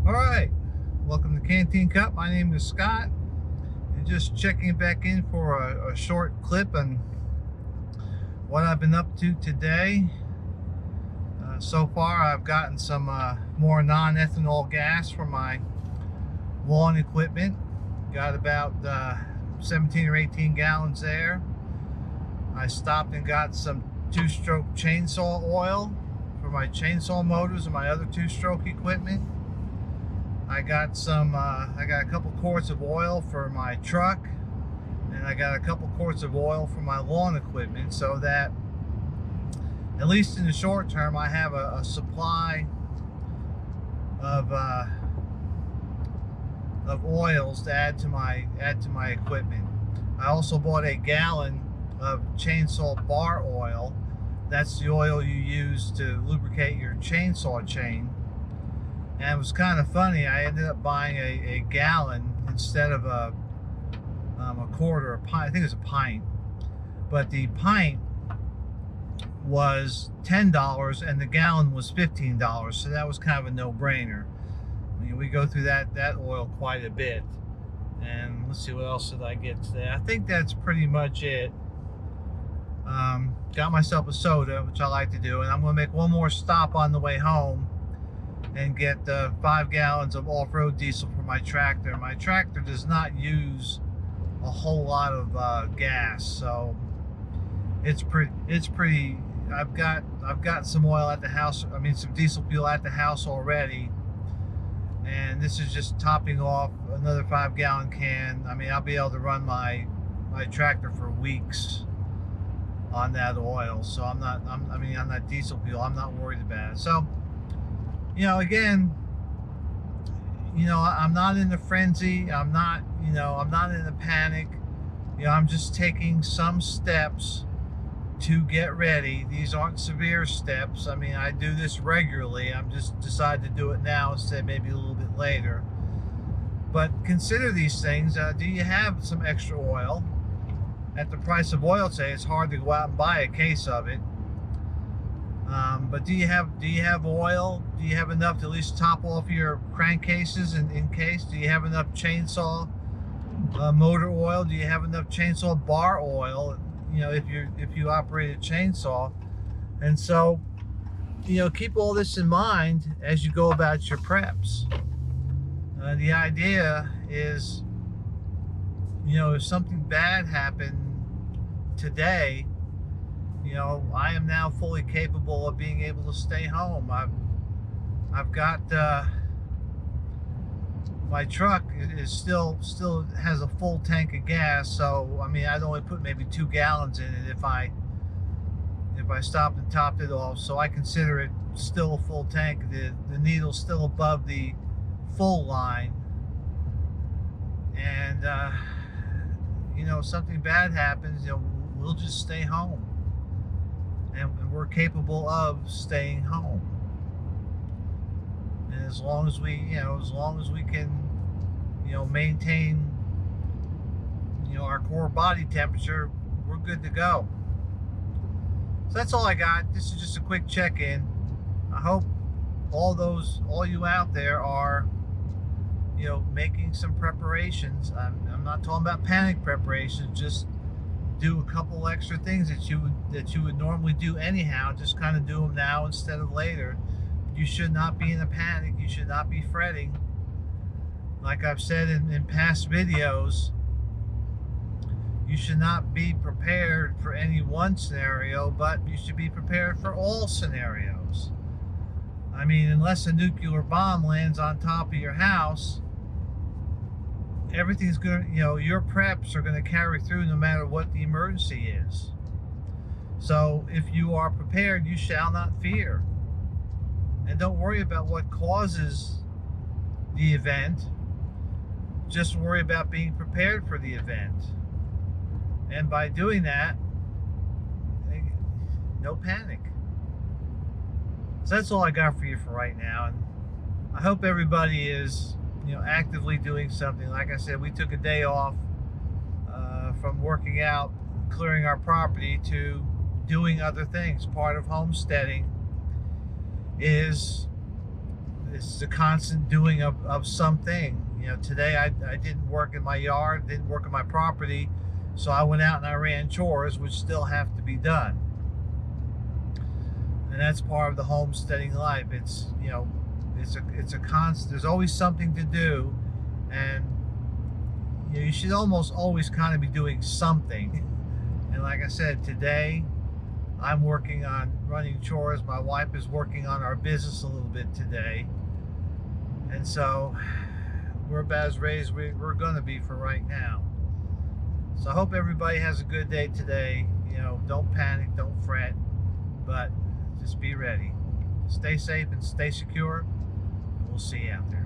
All right, welcome to Canteen Cup. My name is Scott, and just checking back in for a short clip on what I've been up to today. So far, I've gotten some more non-ethanol gas for my lawn equipment. Got about 17 or 18 gallons there. I stopped and got some two-stroke chainsaw oil for my chainsaw motors and my other two-stroke equipment. I got a couple quarts of oil for my truck, and I got a couple quarts of oil for my lawn equipment, so that at least in the short term I have a supply of oils to add to my equipment. I also bought a gallon of chainsaw bar oil. That's the oil you use to lubricate your chainsaw chain. And it was kind of funny. I ended up buying a gallon instead of a quart or a pint. I think it was a pint. But the pint was $10 and the gallon was $15. So that was kind of a no-brainer. I mean, we go through that oil quite a bit. And let's see, what else did I get today? I think that's pretty much it. Got myself a soda, which I like to do. And I'm going to make one more stop on the way home and get 5 gallons of off-road diesel for my tractor. My tractor does not use a whole lot of gas, so it's pretty. I've got some oil at the house. I mean, some diesel fuel at the house already, and this is just topping off another 5-gallon can. I mean, I'll be able to run my tractor for weeks on that oil. So on that diesel fuel, I'm not worried about it. So, again, I'm not in a frenzy. I'm not in a panic. I'm just taking some steps to get ready. These aren't severe steps. I mean, I do this regularly. I'm just decided to do it now instead of maybe a little bit later. But consider these things. Do you have some extra oil? At the price of oil today, it's hard to go out and buy a case of it. But do you have oil? Do you have enough to at least top off your crankcases in case? Do you have enough chainsaw motor oil? Do you have enough chainsaw bar oil? If you operate a chainsaw. And so, keep all this in mind as you go about your preps. The idea is, if something bad happened today, I am now fully capable of being able to stay home. I've got my truck is still has a full tank of gas, so I mean, I'd only put maybe 2 gallons in it if I stopped and topped it off. So I consider it still a full tank. The needle's still above the full line, and if something bad happens, we'll just stay home. And we're capable of staying home. And as long as we can, maintain, our core body temperature, we're good to go. So that's all I got. This is just a quick check-in. I hope all you out there are, making some preparations. I'm not talking about panic preparations, just do a couple extra things that you would normally do anyhow. Just kind of do them now instead of later. You should not be in a panic. You should not be fretting. Like I've said in past videos, you should not be prepared for any one scenario, but you should be prepared for all scenarios. I mean, unless a nuclear bomb lands on top of your house, everything's going to, your preps are going to carry through no matter what the emergency is. So if you are prepared, you shall not fear. And don't worry about what causes the event. Just worry about being prepared for the event. And by doing that, no panic. So that's all I got for you for right now. And I hope everybody is actively doing something. Like I said, we took a day off from working out, clearing our property, to doing other things. Part of homesteading is it's the constant doing of something. You know, today I didn't work in my yard, didn't work in my property, so I went out and I ran chores, which still have to be done. And that's part of the homesteading life. It's, you know, it's a constant. There's always something to do, and you know, you should almost always kind of be doing something. And like I said, today I'm working on running chores. My wife is working on our business a little bit today, and so we're about as ready as we're going to be for right now. So I hope everybody has a good day today. You know, don't panic, don't fret, but just be ready. Stay safe and stay secure, and we'll see you out there.